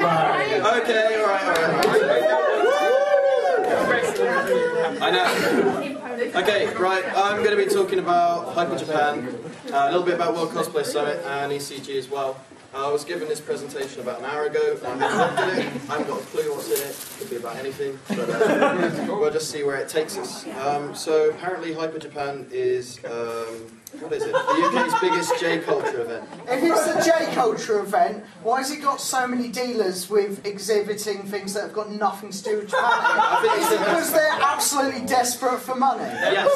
Okay, alright. I know. Okay, right, I'm going to be talking about Hyper Japan, a little bit about World Cosplay Summit and ECG as well. I was given this presentation about an hour ago. I haven't looked at it. I haven't got a clue what's in it. It could be about anything, but we'll just see where it takes us. So apparently Hyper Japan is, what is it? The UK's biggest J culture event. If it's a J culture event, why has it got so many dealers with exhibiting things that have got nothing to do with Japan? I think Is it because they're absolutely desperate for money? Yes.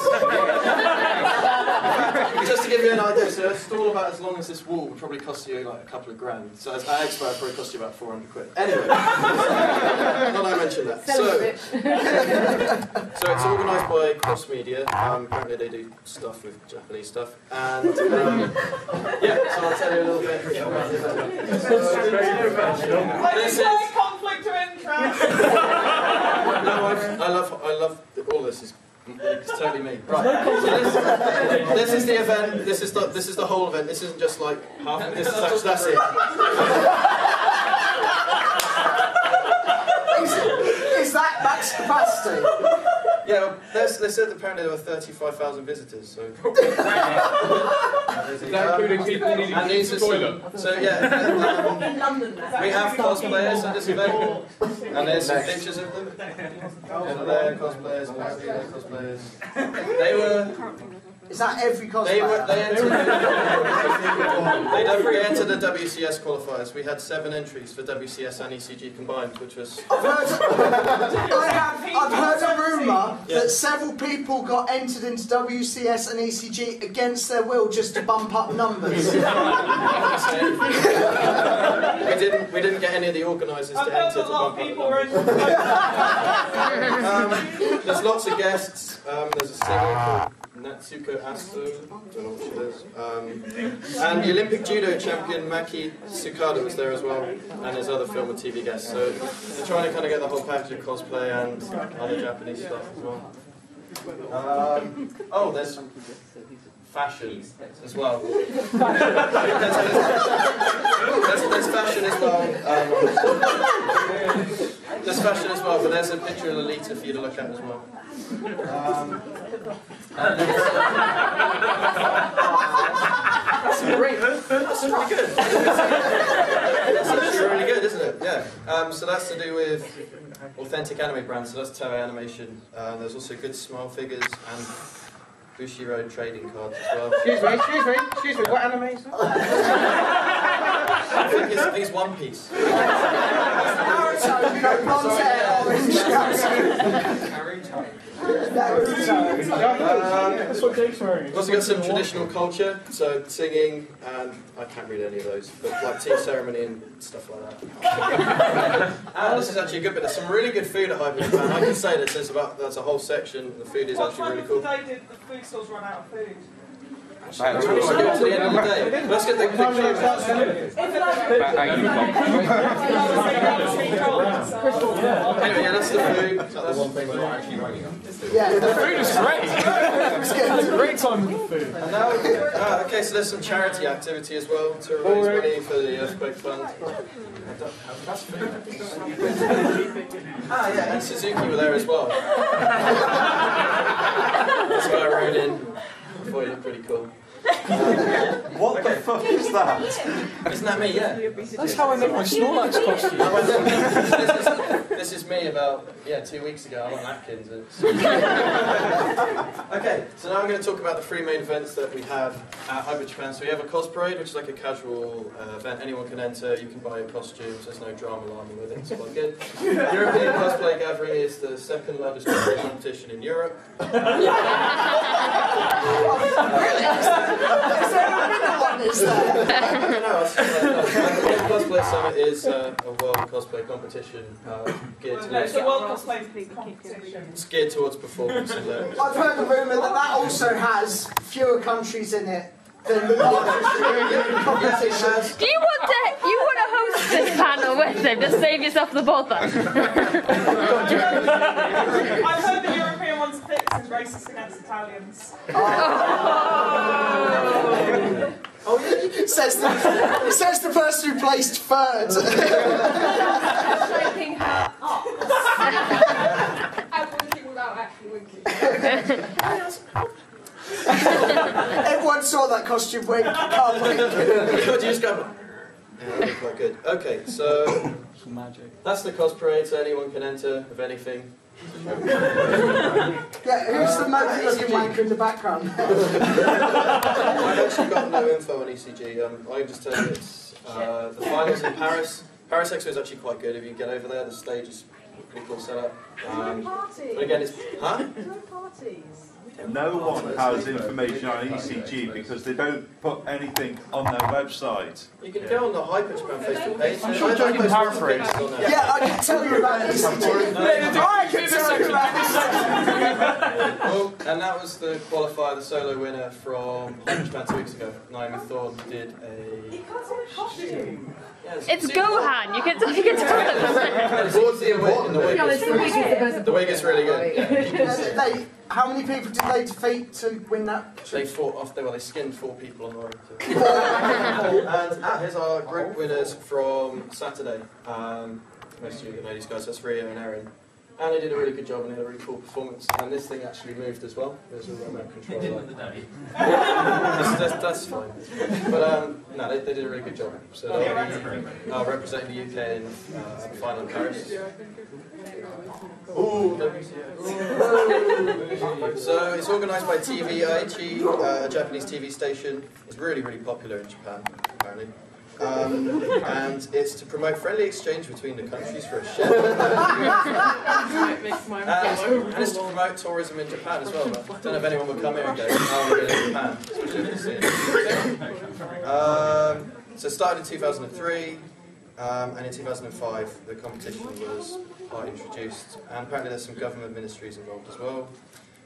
Just to give you an idea, so a stall about as long as this wall would probably cost you like a couple of grand. So as an expert, probably cost you about 400 quid. Anyway, not I mentioned that. So it's organised by Cross Media. Apparently they do stuff with Japanese stuff. And yeah, so I'll tell you a little bit about the event. This is conflict of interest. No, I love all this. It's totally me. Right. So this is the event. This is the whole event. This isn't just like half. This is actually, that's it. Is that max capacity? Yeah, they said apparently there were 35,000 visitors. So. Including people needing to use the toilet. So yeah, we have cosplayers at this event, and there's some pictures of them. And they're cosplayers. Apparently they're cosplayers. They were. Is that every cosplayer? They entered the WCS qualifiers. We had 7 entries for WCS and ECG combined, which was... I've heard a rumour that several people got entered into WCS and ECG against their will just to bump up numbers. we didn't get any of the organisers to enter to bump up numbers. There's lots of guests. There's a singer called Natsuko Asto, don't know what she is. And the Olympic judo champion Maki Tsukada was there as well, and there's other film and TV guests. So they're trying to kind of get the whole package of cosplay and other Japanese stuff as well. Oh, there's fashion as well. There's fashion as well. There's fashion as well, but there's a picture of Lolita for you to look at as well. That's great. That's really good. That's actually really good, isn't it? Yeah. So that's to do with authentic anime brands. So that's Toei Animation. There's also good small figures and Bushiroad trading cards as well. Excuse me. What anime is that? I think he's One Piece. Naruto, blonde hair, orange That's what Jake's wearing. We've also got some traditional culture, so singing, and I can't read any of those, but like tea ceremony and stuff like that. And this is actually a good bit. There's some really good food at Hyper Japan. I can say that that's a whole section. The food is actually really cool. What time of the day did the food stores run out of food? Let's go to the end of the day. Let's get the picture. Anyway, yeah, that's the food. That's one thing we're actually running on. Yeah, The food is great. It's a great time with the food. And now, okay, so there's some charity activity as well to raise money for the earthquake fund. Yeah, and Suzuki were there as well. This guy rode in. I thought he looked pretty cool. What the fuck is that? Isn't that me? Yeah. That's how I make my Snorlax costume. This is me about 2 weeks ago. I'm on Atkins. Okay, so now I'm going to talk about the 3 main events that we have at Hyper Japan. So we have a cos parade, which is like a casual event. Anyone can enter. You can buy your costumes. There's no drama alarming with it. It's quite good. European Cosplay Gathering is the 2nd largest cosplay competition in Europe. Is there a middle one, is there? The Cosplay Summit is a world cosplay competition geared towards... It's a world cosplay competition. It's geared towards performance and learning. I've heard a rumour that also has fewer countries in it than the competition. Do you want to host this panel with him? Just save yourself the bother. I've heard the European one's fixed as racist against Italians. Oh, yeah. Says the person who placed 3rd. costume week. Can't wait. You just go. Yeah, that was quite good. Okay, so that's the cosplay, so anyone can enter of anything. Yeah, who's the monkey looking wanker in the background? I've actually got no info on ECG. I can just tell you it's the finals in Paris. Paris Expo is actually quite good if you can get over there. The stage is pretty cool setup. But again, it's No one has information on ECG because they don't put anything on their website. You can go on the Hyper Japan Facebook page. I'm sure Joe can paraphrase. Yeah, I can tell you about ECG. I can tell you about ECG. Well, and that was the qualifier, the solo winner from Hyper Japan 2 weeks ago. Naomi Thorne did a... Yes, It's Gohan. You can tell them. Towards the important, the wig is really good. How many people did they defeat to win that? They fought off. They skinned 4 people on the way. And here's our group winners from Saturday. Most of you know these guys. That's Rio and Erin. And they did a really good job and they had a really cool performance. And this thing actually moved as well. There's a remote control. That's fine. But no, they did a really good job. So they'll be representing the UK in the final in Paris. Ooh. So it's organised by TV Aichi, a Japanese TV station. It's really, really popular in Japan, apparently. And it's to promote friendly exchange between the countries for a shared and it's to promote tourism in Japan as well. I don't know if anyone would come here and go, I want to go to Japan, especially if it's so it started in 2003, and in 2005 the competition was introduced, and apparently there's some government ministries involved as well.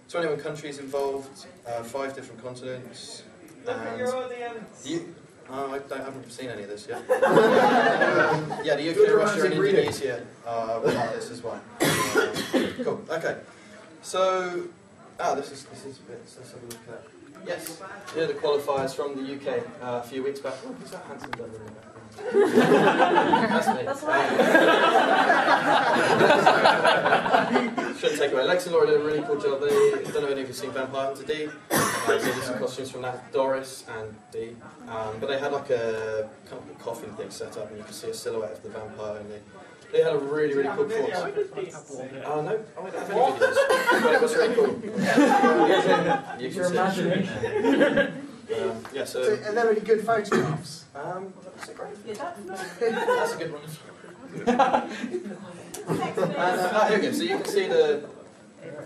21 countries involved, 5 different continents, and I haven't seen any of this yet. Yeah, the UK, Russia and Indonesia are part of this as well. Cool, okay. So, this is a bit, let's have a look at. Yes, here are the qualifiers from the UK a few weeks back. Oh, who's that handsome gentleman in the background? That's me. Shouldn't take away. Lex and Laura did a really cool job. I don't know if any of you have seen Vampire Hunter D. So there's some costumes from that, Doris and D. But they had like a kind of a coffin thing set up, and you can see a silhouette of the vampire. And they had a really, really cool performance. Oh no, I don't have any videos. But it was really cool. You can see. Yeah, so are there any good photographs? That's a good one. Here we go. So you can see the.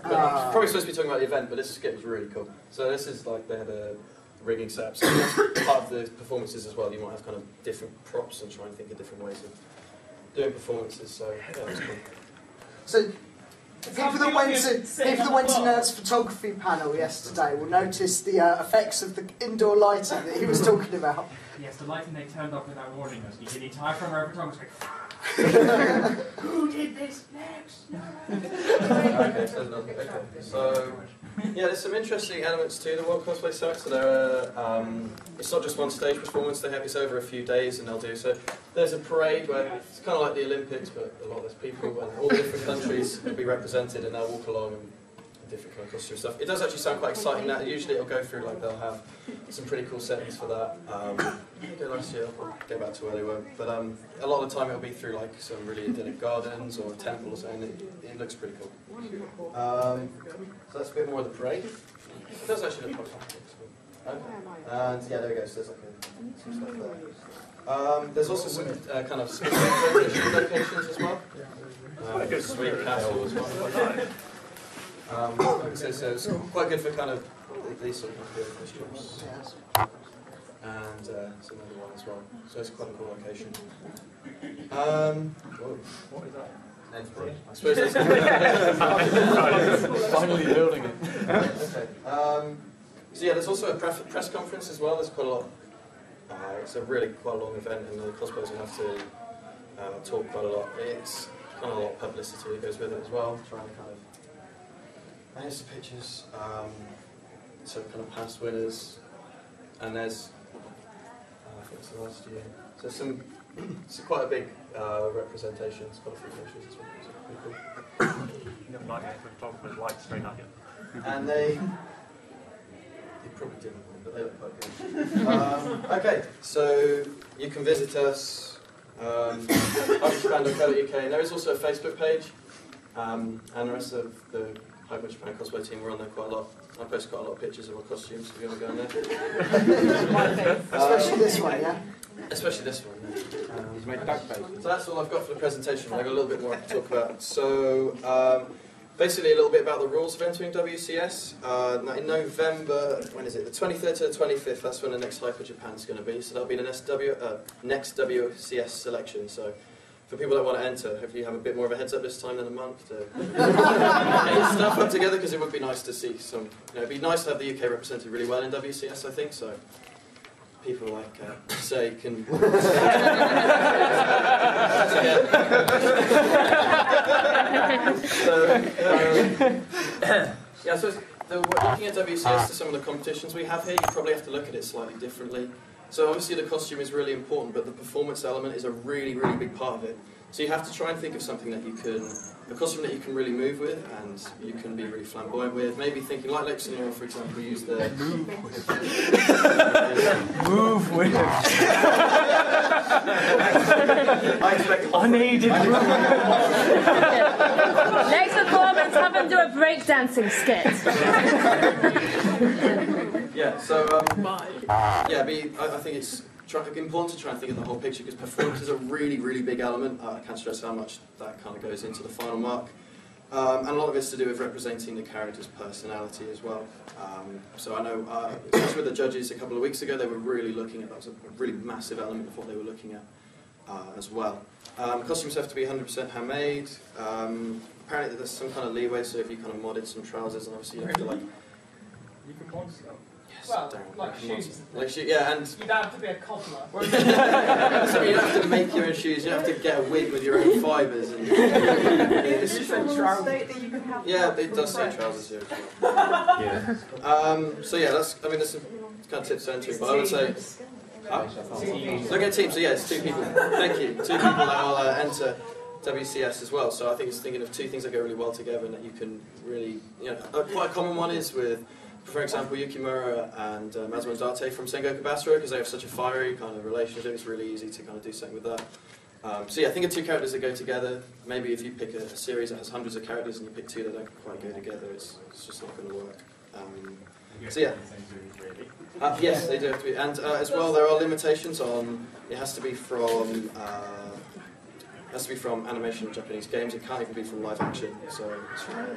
I'm probably supposed to be talking about the event, but this skit was really cool. So this is like they had a rigging setup. So that's part of the performances as well. You might have kind of different props and try and think of different ways of doing performances. So yeah, that's cool. So people that went to Nerd's photography panel yesterday will notice the effects of the indoor lighting that he was talking about. Yes, the lighting they turned off without warning us. You did the entire front row photography. Who did this next? Okay, so yeah, there's some interesting elements to the World Cosplay Summit. So there are, it's not just one stage performance. It's over a few days, and they'll do so. There's a parade where it's kind of like the Olympics, but a lot less people, and all the different countries will be represented, and they'll walk along and different kind of costume stuff. It does actually sound quite exciting. Now, usually it'll go through like they'll have some pretty cool settings for that. Last year, I'll get back to where they were, but a lot of the time it'll be through like some really idyllic gardens or a temple or something. It looks pretty cool. So that's a bit more of the parade. It does actually look quite cool. Okay. And yeah, there we go. So there's like some stuff there. There's also some kind of specific locations as well. Sweet Castle as well. So it's quite good for kind of these sort of costumes. And some other one as well. So it's quite a cool location. What is that? I suppose that's finally building it. Okay. So yeah, there's also a press conference as well. There's quite a lot. It's a really quite a long event, and the cosplayers will have to talk quite a lot. It's kind of a lot of publicity that goes with it as well. Trying to kind of. And here's the pictures. So kind of past winners, and there's. I think it's the last year. So it's quite a big representation. It's got a few pictures as well. So pretty cool. Photographers like straight nugget. And they probably didn't, but they look quite good. Okay, so you can visit us, hyperjapan.co.uk, and there is also a Facebook page, and the rest of the Hyper Japan cosplay team, we're on there quite a lot. I post quite a lot of pictures of our costumes, if you want to go in there. Especially this one, yeah? Especially this one. He's made duck face. So that's all I've got for the presentation. I've got a little bit more to talk about. So, basically a little bit about the rules of entering WCS. Now in November, when is it? The 23rd to the 25th, that's when the next Hyper Japan is going to be. So that'll be the next WCS selection. So for people that want to enter, hopefully you have a bit more of a heads up this time than a month to get stuff up together, because it would be nice to see some, it'd be nice to have the UK represented really well in WCS, I think, so people like, say, can... Yeah, so looking at WCS to some of the competitions we have here, you probably have to look at it slightly differently. So obviously the costume is really important, but the performance element is a really, really big part of it. So you have to try and think of something that you can, a costume that you can really move with, and you can be really flamboyant with. Maybe thinking, like Lex and Laura, for example, use the... Move with. I expect... Unaided Next performance, have him do a breakdancing skit. Yeah, so, yeah, I think it's important to try and think of the whole picture, because performance is a really, really big element. I can't stress how much that kind of goes into the final mark. And a lot of it's to do with representing the character's personality as well. So I know, especially with the judges a couple of weeks ago, they were really looking at, that was a really massive element of what they were looking at as well. Costumes have to be 100% handmade. Apparently there's some kind of leeway, so if you kind of modded some trousers, and obviously you have to like... You can mod stuff. Yes, Well, like shoes. Like shoes, yeah, and... You'd have to be a cobbler. So you don't have to make your own shoes, you don't have to get a wig with your own fibres. And, yeah, it does say trousers here as well. Yeah. So yeah, that's, I mean, there's some kind of tips to entering, but I would say... Look at teams, so yeah, it's 2 people. Thank you. 2 people that will enter WCS as well. So I think it's thinking of 2 things that go really well together and that you can really, quite a common one is with, for example, Yukimura and Masamune Date from Sengoku Basara, because they have such a fiery kind of relationship. It's really easy to kind of do something with that. So yeah, think of 2 characters that go together. Maybe if you pick a series that has hundreds of characters and you pick 2 that don't quite go together, it's just not going to work. So yeah. Yes, they do have to be, and as well there are limitations on. It has to be from animation in Japanese games. It can't even be from live action, so it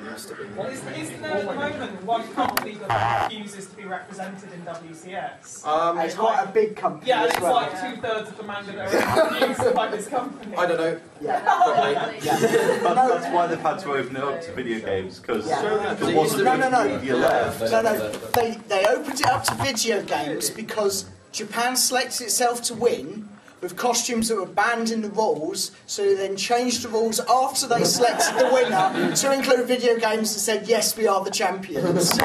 has to be. Well, isn't there at the moment one company that refuses to be represented in WCS? It's quite a big company. Yeah, and as it's well. like 2/3 of the manga that are refused by this company. I don't know. Yeah. Probably. Yeah. That's why they've had to open it up to video games, because Yeah. there wasn't No. media left. No. They opened it up to video games because Japan selected itself to win with costumes that were banned in the rules, so they then changed the rules after they selected the winner to include video games and said, yes, we are the champions. If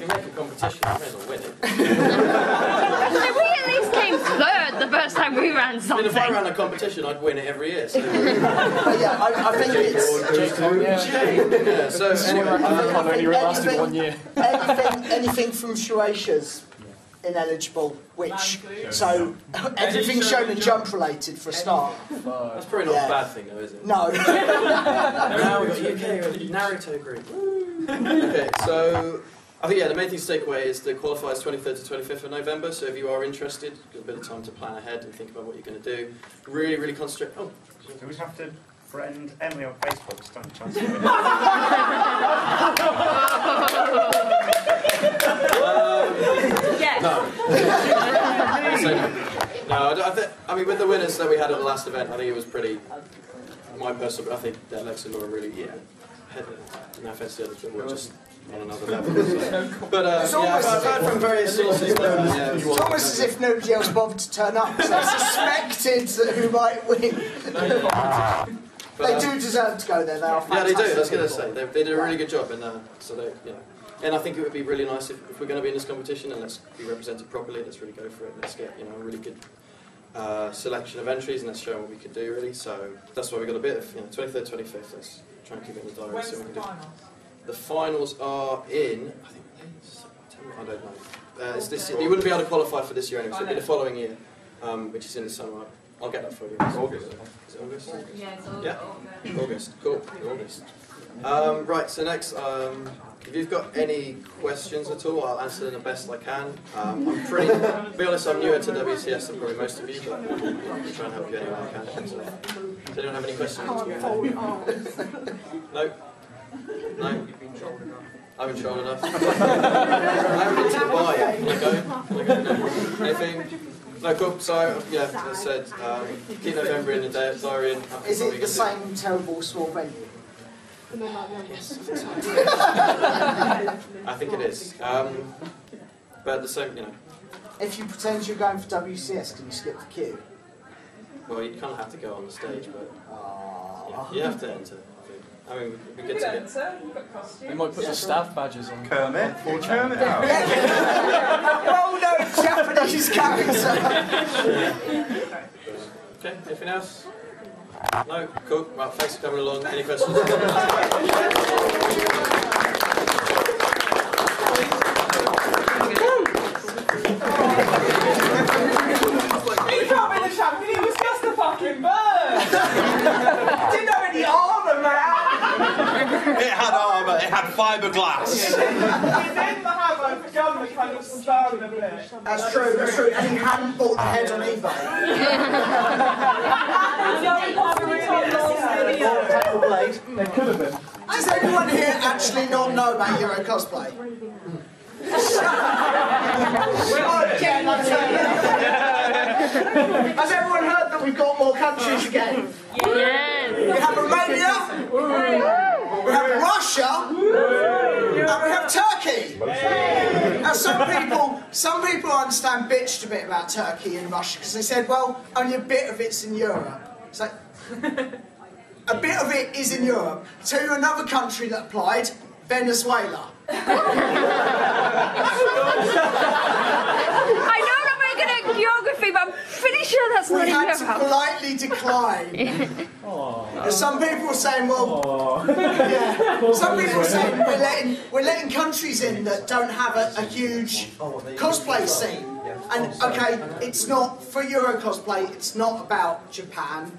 you make a competition, you may as well win it. We at least came 3rd the first time we ran I mean, something. if I ran a competition, I'd win it every year. So. But yeah, I think it's... Yeah, so anyway, Only lasted 1 year. anything from Shueisha's ineligible, which... So, everything shown and jump related for a start. that's probably not a bad thing though, is it? No. Now we've got UK Naruto group. Okay, so I think the main thing to take away is the qualifiers 23rd to 25th of November. So if you are interested, get a bit of time to plan ahead and think about what you're going to do. Really, really concentrate. Oh, Do we have to friend Emily on Facebook to stand a chance for it? Yes. No, I mean, with the winners that we had at the last event, I think it was pretty. My personal, I think that Lex and Laura really, no offense to the others, but we're just on another level. So. But I've heard from various sources that It's almost as if nobody else bothered to turn up, so I suspected who might win. They do deserve to go there, they are fantastic. Yeah, they do, I was going to say. They did a really good job, and so they, And I think it would be really nice if we're going to be in this competition, and let's be represented properly, let's really go for it, let's get a really good selection of entries, and let's show what we could do, really. So that's why we got a bit of 23rd, 25th, let's try and keep it in the diary. When's So we the can do. finals? The finals are in, I think, September? I don't know. It's this year. You wouldn't be able to qualify for this year anyway, so it'll be the following year, which is in the summer. I'll get that for you. It's August. Is it August? Yeah, it's Yeah? August. Cool. August. Right, so next, if you've got any questions at all, I'll answer them the best I can. I'm pretty, to be honest, I'm newer to WCS than probably most of you, but I'll try and help you any way I can. So, does anyone have any questions? No? No? I haven't shown enough. I haven't been to Dubai yet. Can I go? No? Anything? No, cool. So, yeah, as I said, keep November in the diary. And Is it the same terrible small venue? Yes, I think it is. But the same, you know. If you pretend you're going for WCS, can you skip the queue? Well, you kind of have to go on the stage, but you have to enter. I mean, we get to get. They might put the staff badges on. Kermit, or Kermit out. Well-known Japanese character. Okay, anything else? No? Cool. Right, thanks for coming along. Any questions? He can't be the champion, he was just a fucking bird! Didn't have any armour, man! It had armour, it had fiberglass. He didn't have a gun that kind of spun a bit. That's true. And he hadn't bought the head on eBay. Blade. There could have been. Does anyone here actually not know about Eurocosplay? Has everyone heard that we've got more countries again? Yes. We have Romania, we have Russia, and we have Turkey. Now some people I understand bitched a bit about Turkey and Russia because they said, well, only a bit of it's in Europe. It's like, a bit of it is in Europe. I'll tell you another country that applied, Venezuela. I know I'm not good at geography, but I'm pretty sure that's not We in had Europe. to politely decline. Some people were saying, well, yeah. Some people were saying we're letting countries in that don't have a huge cosplay scene. And okay, it's not for Eurocosplay. It's not about Japan.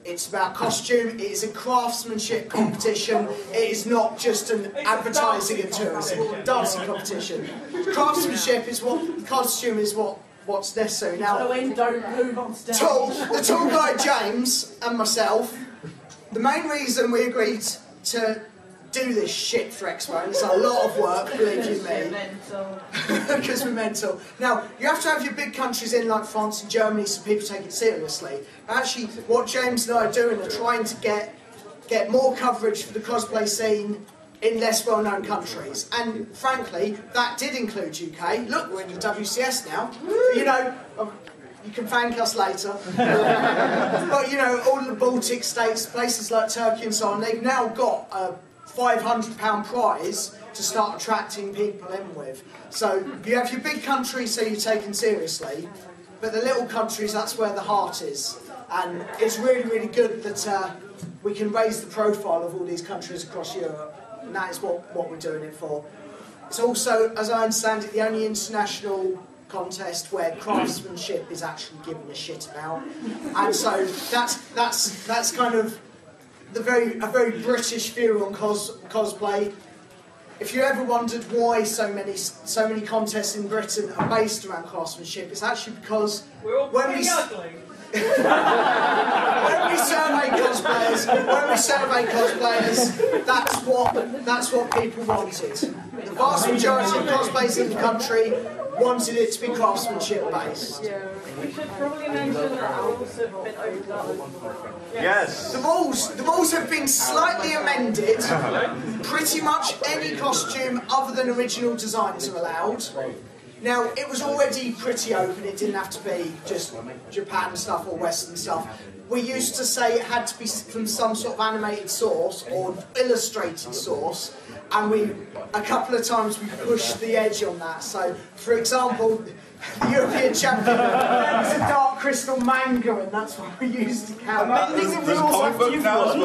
It's about costume. It is a craftsmanship competition. It is not just an advertising and tourism dancing competition. Craftsmanship is what costume is what's necessary now. The tall guy James and myself. The main reason we agreed to do this shit for Expo, and it's a lot of work, believe you me, because we're mental. Now, you have to have your big countries in like France and Germany so people take it seriously. Actually, what James and I are doing are trying to get more coverage for the cosplay scene in less well-known countries. And frankly, that did include UK. Look, we're in the WCS now. You know, you can thank us later. But you know, all the Baltic states, places like Turkey and so on, they've now got a £500 prize to start attracting people in with. So you have your big countries, so you're taken seriously, but the little countries, that's where the heart is. And it's really, really good that we can raise the profile of all these countries across Europe, and that is what we're doing it for. It's also, as I understand it, the only international contest where craftsmanship is actually given a shit about, and so that's kind of a very British view on cosplay. If you ever wondered why so many contests in Britain are based around craftsmanship, it's actually because when we survey cosplayers, that's what people wanted. The vast majority of cosplays in the country wanted it to be craftsmanship based. We should probably mention that rules have been opened up. Yes. The rules have been slightly amended. Pretty much any costume other than original designs are allowed. Now, it was already pretty open. It didn't have to be just Japan stuff or Western stuff. We used to say it had to be from some sort of animated source or illustrated source, and a couple of times we pushed the edge on that. So, for example, The European champion was a Dark Crystal manga, and that's what we used to count. There's a comic book now as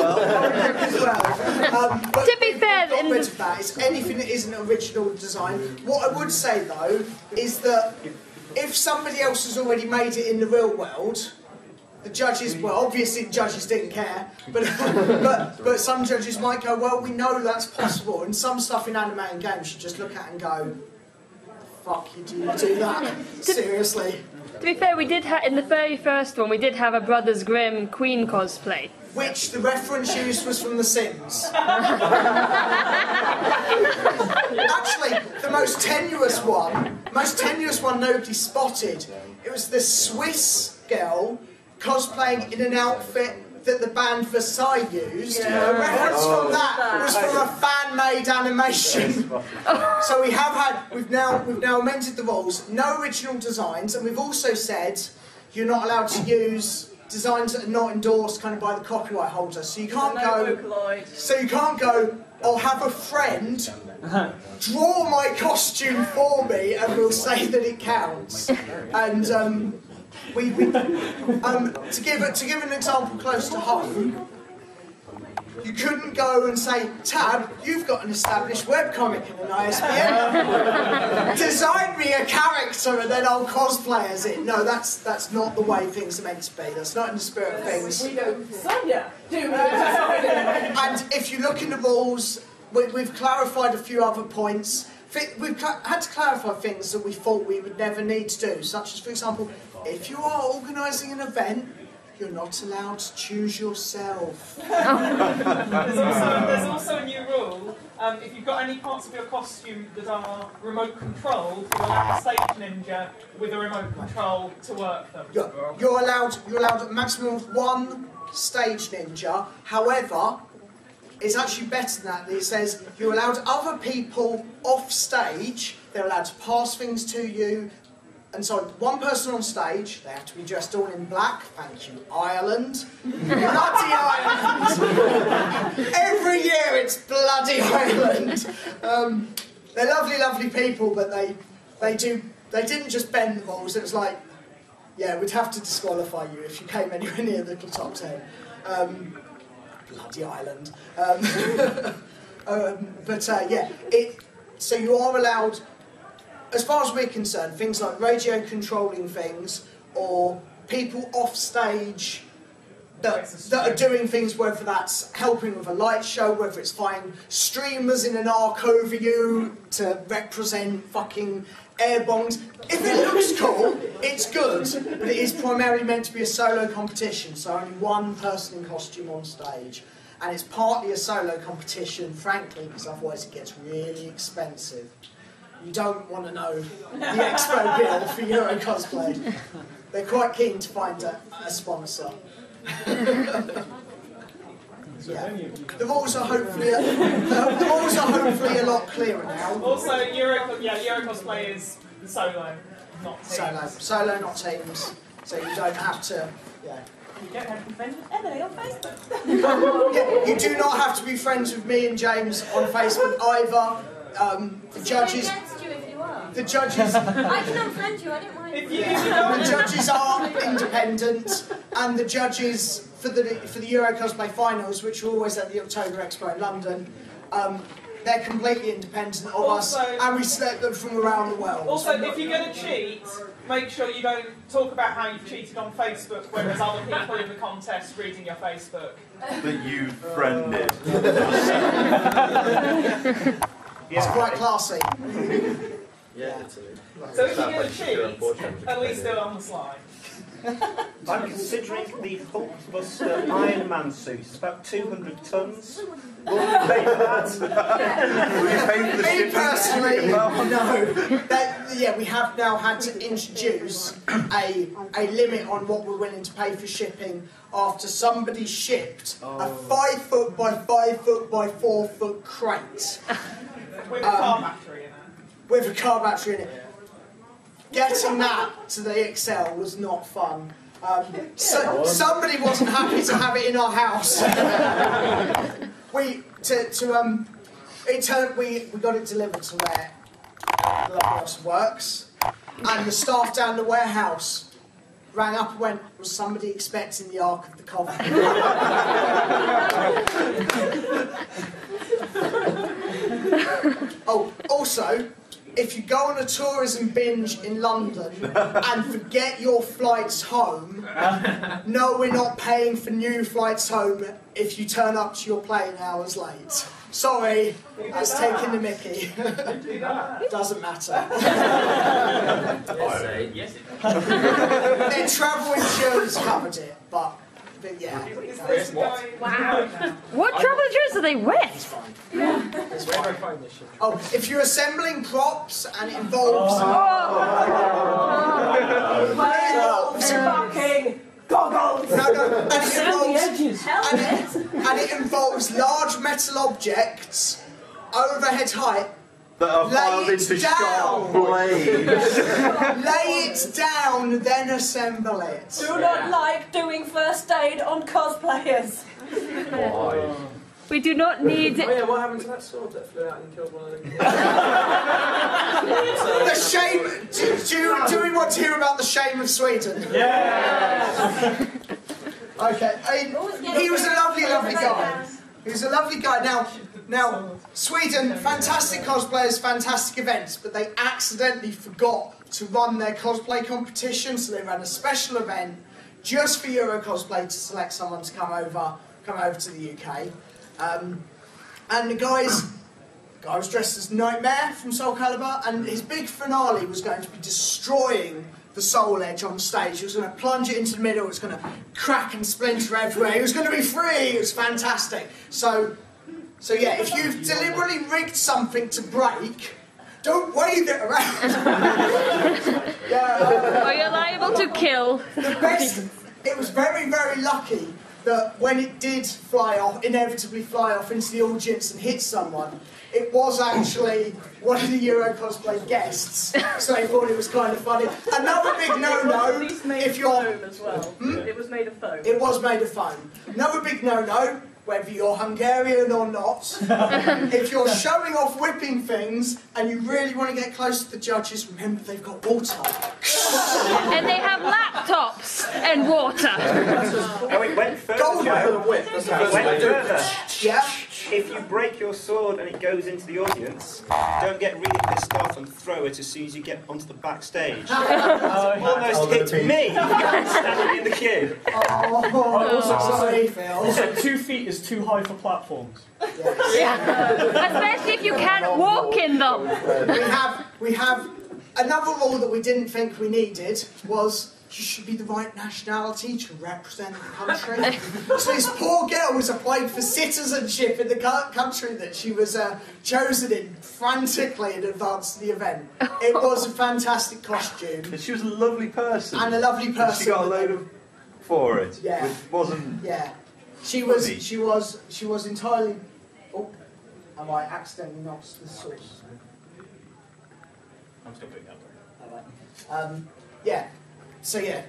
well. To be fair, got rid of that. It's anything that isn't original design. What I would say though is that if somebody else has already made it in the real world, the judges, well, obviously the judges didn't care, but some judges might go, well, we know that's possible, and some stuff in anime and games you just look at and go, fuck you do that? Seriously? To be fair, we did in the very first one, we did have a Brothers Grimm Queen cosplay. Which the reference used was from The Sims. Actually, the most tenuous one nobody spotted. It was the Swiss girl cosplaying in an outfit that the band Versailles used. Yeah. A reference from that was from a fan-made animation. So we've now amended the rules. No original designs, and we've also said you're not allowed to use designs that are not endorsed kind of by the copyright holder. So you can't go. I'll have a friend draw my costume for me, and we'll say that it counts. And to give an example close to home, you couldn't go and say, Tab, you've got an established webcomic and an ISBN. Design me a character and then I'll cosplay as it. No, that's not the way things are meant to be. That's not in the spirit of things. We don't, Sonia, do we? And if you look in the rules, we've clarified a few other points. We've had to clarify things that we thought we would never need to do, such as, for example, if you are organising an event, you're not allowed to choose yourself. There's also a new rule. If you've got any parts of your costume that are remote controlled, you're allowed a stage ninja with a remote control to work them. You're allowed a maximum of one stage ninja. However, it's actually better than that. It says you're allowed other people off stage. They're allowed to pass things to you. And so one person on stage, they have to be dressed all in black. Thank you, Ireland. Bloody Ireland! Every year it's bloody Ireland. They're lovely, lovely people, but they didn't just bend the rules. It was like, yeah, we'd have to disqualify you if you came anywhere near the top 10. Bloody Ireland. So you are allowed. As far as we're concerned, things like radio controlling things, or people off stage that are doing things, whether that's helping with a light show, whether it's flying streamers in an arc over you to represent fucking air bombs. If it looks cool, it's good, but it is primarily meant to be a solo competition, so only one person in costume on stage. And it's partly a solo competition, frankly, because otherwise it gets really expensive. You don't want to know the expo bill for Eurocosplay. They're quite keen to find a sponsor. Yeah. The rules are hopefully a lot clearer now. Also, Eurocosplay is solo, not teams. Solo, not teams. So you don't have to. Yeah. You don't have to be friends with Emily on Facebook. Yeah, you do not have to be friends with me and James on Facebook either. The judges. The judges. I can unfriend you. I don't mind. The judges are independent, and the judges for the Eurocosplay finals, which are always at the October Expo in London, they're completely independent of us, and we select them from around the world. Also, if you're going to cheat, make sure you don't talk about how you've cheated on Facebook when there's other people in the contest reading your Facebook. That you friended. It's quite classy. Yeah, it's So if you're going to cheat, at least do it on the slide. I'm considering the Hulkbuster Iron Man suit. It's about 200 tons. Will you pay for that? Me personally, no. We have now had to introduce a limit on what we're willing to pay for shipping after somebody shipped a 5 foot by 5 foot by 4 foot crate. With a car battery in it. With a car battery in it. Getting that to the XL was not fun. Somebody wasn't happy to have it in our house. we got it delivered to where the house works, And the staff down the warehouse rang up and went, was somebody expecting the Ark of the Covenant? Oh, also, if you go on a tourism binge in London and forget your flights home, no, we're not paying for new flights home if you turn up to your plane hours late. Sorry, that's taking the mickey. Doesn't matter. Yes, Their travel insurance covered it, but yeah. Wow. What travel insurance are they with? Oh, if you're assembling props and it involves... Fucking goggles! No, and it involves large metal objects, overhead height. That are filed into sharp blades. Lay it down, then assemble it. Do not like doing first aid on cosplayers. Why? We do not need... Oh yeah, what happened to that sword that flew out and killed one of them? The shame... Do we want to hear about the shame of Sweden? Yeah! Okay, he was a lovely, lovely guy. He was a lovely guy. Now, Sweden, fantastic cosplayers, fantastic events, but they accidentally forgot to run their cosplay competition, so they ran a special event just for Eurocosplay to select someone to come over to the UK. And the guy was dressed as Nightmare from Soul Calibur, and his big finale was going to be destroying the Soul Edge on stage. He was going to plunge it into the middle, it was going to crack and splinter everywhere, it was going to be free, it was fantastic. So yeah, if you've deliberately rigged something to break, don't wave it around. Or you're liable to kill. It was very, very lucky that when it did inevitably fly off into the audience and hit someone, it was actually one of the Eurocosplay guests, so they thought it was kind of funny. Another big no-no, if you're... As well. It was made of foam. It was made of foam. Another big no-no, whether you're Hungarian or not, if you're showing off whipping things and you really want to get close to the judges, remember they've got water. And they have laptops and water. Oh, it went further. Gold medal Joe. whip. It went further. Yeah. If you break your sword and it goes into the audience, don't get really pissed off and throw it as soon as you get onto the backstage. Almost hit me standing in the queue. Sorry, Phil. Also, 2 feet is too high for platforms. Yeah. Especially if you can't walk in them. We have another rule that we didn't think we needed was you should be the right nationality to represent the country. So this poor girl was applied for citizenship in the country that she was chosen in frantically in advance of the event. It was a fantastic costume. And she was a lovely person. And a lovely person. And she got a load of for it. Yeah. Which wasn't. Yeah. She was entirely. Oh, I might accidentally knock the source. I'm still putting that there. Yeah. So yeah,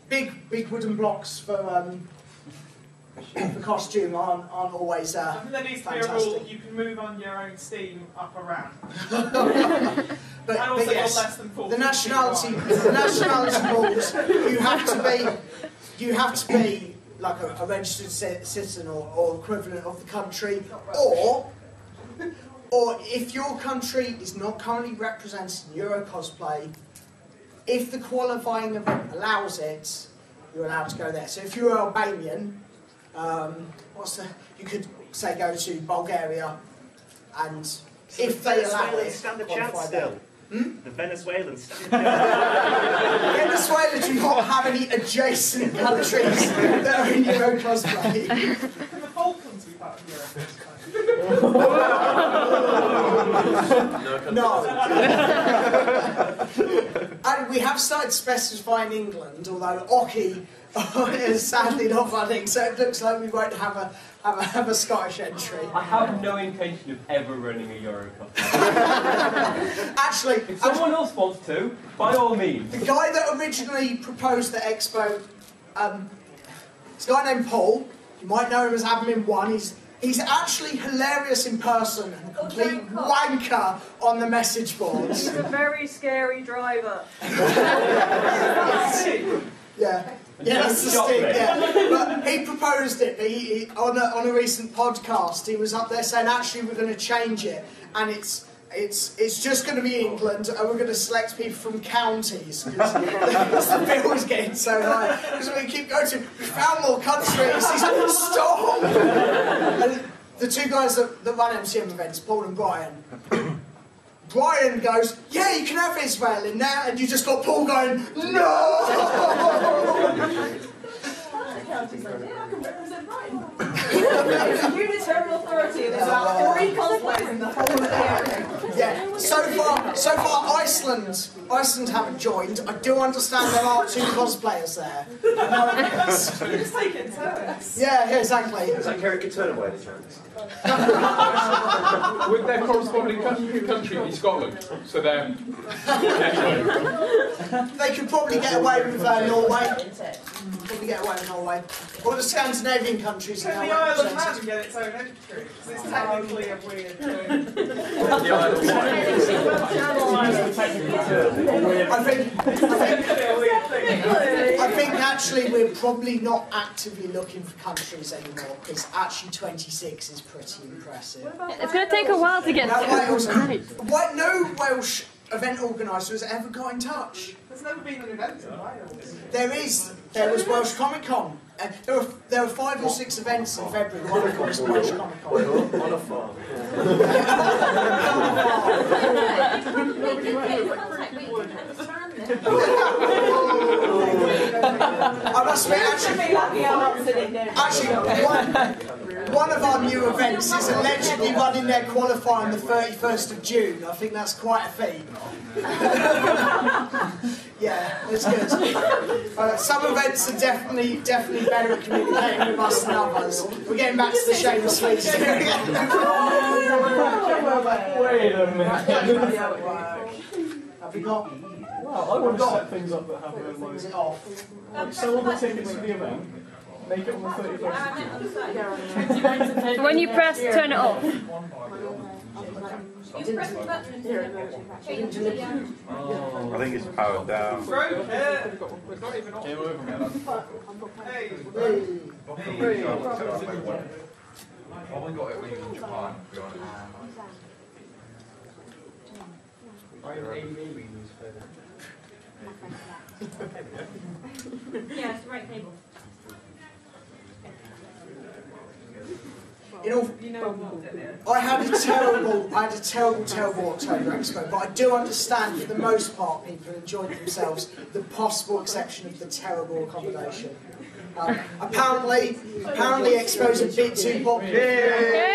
big wooden blocks for costume aren't always I think there needs to be a rule you can move on your own steam up a ramp. But also yes, less than 40 the nationality rules. You have to be like a registered citizen or equivalent of the country, or if your country is not currently represented in Eurocosplay, if the qualifying event allows it, you're allowed to go there. So if you're Albanian, you could say go to Bulgaria, and if they allow it, stand a chance still. The Venezuelans stand Venezuela do not have any adjacent countries that are in Eurocosplay. Can the Falklands be part of Eurocosplay? No. And we have started specifying England, although Oki is sadly not running, so it looks like we won't have a Scottish entry. I have no intention of ever running a Eurocosplay. Actually, if someone else wants to, by all means. The guy that originally proposed the expo, it's a guy named Paul. You might know him as Admin 1. He's actually hilarious in person and a complete wanker on the message boards. He's a very scary driver. Yeah. Yeah, that's the stick, yeah. But he proposed it. He on a recent podcast, he was up there saying, actually, we're going to change it. And it's just going to be England, and we're going to select people from counties. Because the bill is getting so high. Because we keep going to, we found more countries. He's like, stop! And the two guys that run MCM events, Paul and Brian, Brian goes, yeah, you can have Israel in there, and you just got Paul going, no! Unitary authority, and there's about 3 cosplays in the whole of the area. Yeah, so far Iceland haven't joined. I do understand there are 2 cosplayers there. You just take it in turns. Yeah, exactly. Is that caricature away the chance? With their corresponding country be Scotland, so they're... They could probably get away with Norway. Probably get away with Norway. Or the Scandinavian countries. Can the Isle of Man get its own entry? Because it's technically a weird thing. I think actually we're probably not actively looking for countries anymore, because actually 26 is pretty impressive. It's going to take a while to get to No Welsh event organiser has ever got in touch. There's never been an event in Wales. There was Welsh Comic Con. There were 5 or 6 events in February. One of them was Welsh Comic Con. On a farm. I must admit, actually, one of our new events is allegedly running their qualifying the 31st of June. I think that's quite a feat. Yeah, it's good. Some events are definitely better at communicating with us than others. We're getting back to the shameless fleece. Wait a minute. Have we got? Well, I want to set things up that have Is it off? sell all the tickets for the event, make it on the 31st. So when you press, turn it off. You press the button and change the I think it's powered down. It's not even on. Hey. I only got it when he was in Japan, to be honest. Yeah, it's the right table. I had a terrible October Expo, but I do understand for the most part people enjoyed themselves, with the possible exception of the terrible accommodation. Apparently Expo's a bit too popular. Yay!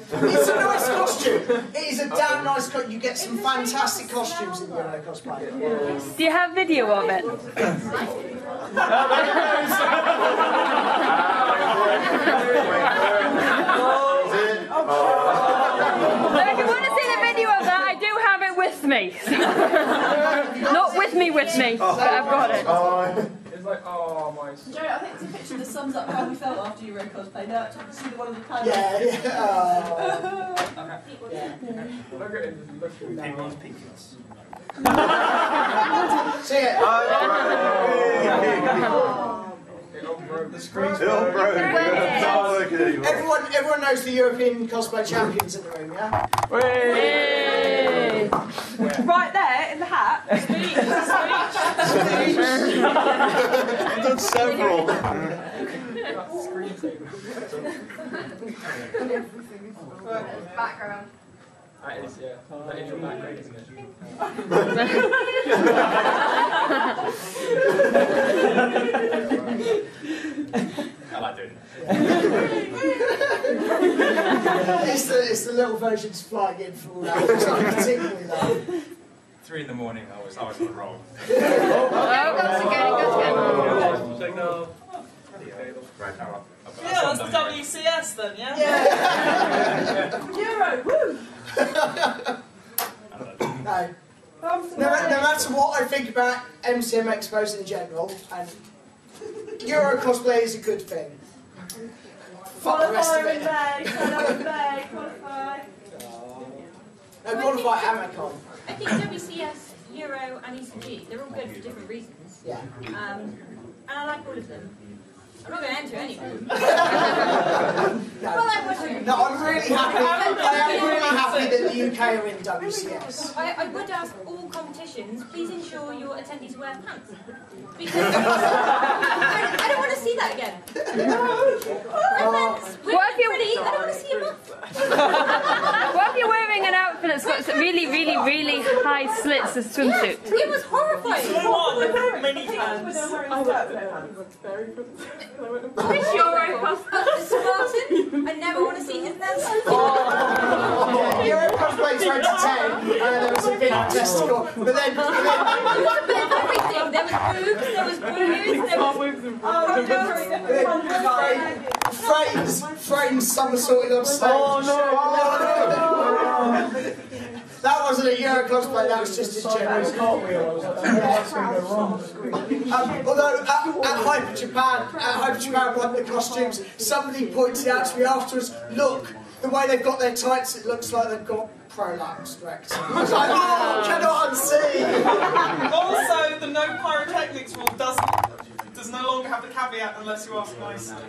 It's a nice costume. It is a damn nice costume. You get some fantastic costumes in Eurocosplay. Do you have video of it? So if you want to see the video of that, I do have it with me. Not with me, but I've got it. It's like, oh my... Joe, I think it's a picture that sums up how we felt after Eurocosplay. Now, to see the one of the panels. Yeah. Look at him. Penguins, pickets. See it. The screen's all broken. It's not working anymore. Everyone knows the European Cosplay champions in the room, yeah? Yay! Right there, in the hat. Speech. I've done several. Background. That is, yeah. That is your background, isn't it? I like doing it. It's the little versions flying in from all that. It's not particularly loud. 3 in the morning, I was on the roll. Oh, goes again. Right now, Yeah, that's the WCS then, yeah? Euro, woo! No. No matter what I think about MCM Expos in general, and Eurocosplay is a good thing. fuck the rest of it. No, qualify Amicon. I think WCS, Euro, and ECG, they're all good for different reasons. Yeah. And I like all of them. I'm not going to enter any of them. No, I'm really happy. I am really happy that the UK are in WCS. I would ask all competitions, please ensure your attendees wear pants. Because I don't want to see that again. What if you I don't want to see a muff. What if you're wearing an outfit that's got some really, really, really high slits as swimsuit? It was horrifying. Many pants. Which Eurocosplay? Spartan? I never want to see his nails. Eurocosplay 2010, there was a big testicle, but then There was a bit of everything. There was boobs, there was boobs, there was frames somersaulting on stage. Oh no! That wasn't a Eurocosplay, that was just a general Cartwheel. I was like, that's going to go wrong. although at Hyper Japan, like the costumes, somebody pointed out to me afterwards, look, the way they've got their tights, it looks like they've got prolapse direct. I was like, oh, cannot unsee. Also, the no pyrotechnics rule does no longer have the caveat unless you ask nicely.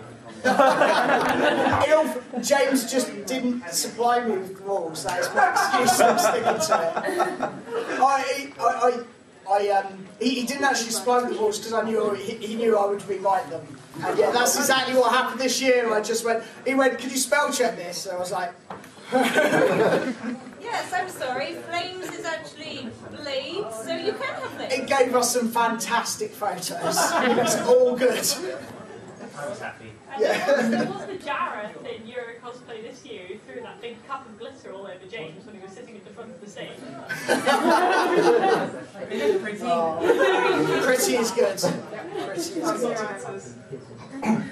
James just didn't supply me with rules. That is my excuse. I'm sticking to it. He didn't actually supply me the rules because I knew he knew I would rewrite them. And yeah, that's exactly what happened this year. I just went. He went, "Could you spell check this?" And I was like. Yes, I'm sorry. Flames is actually blades, so you can have flames. It gave us some fantastic photos. It's all good. I was happy. There was the Jareth in Eurocosplay this year who threw that big cup of glitter all over James when he was sitting at the front of the stage. Pretty is good. Pretty is good.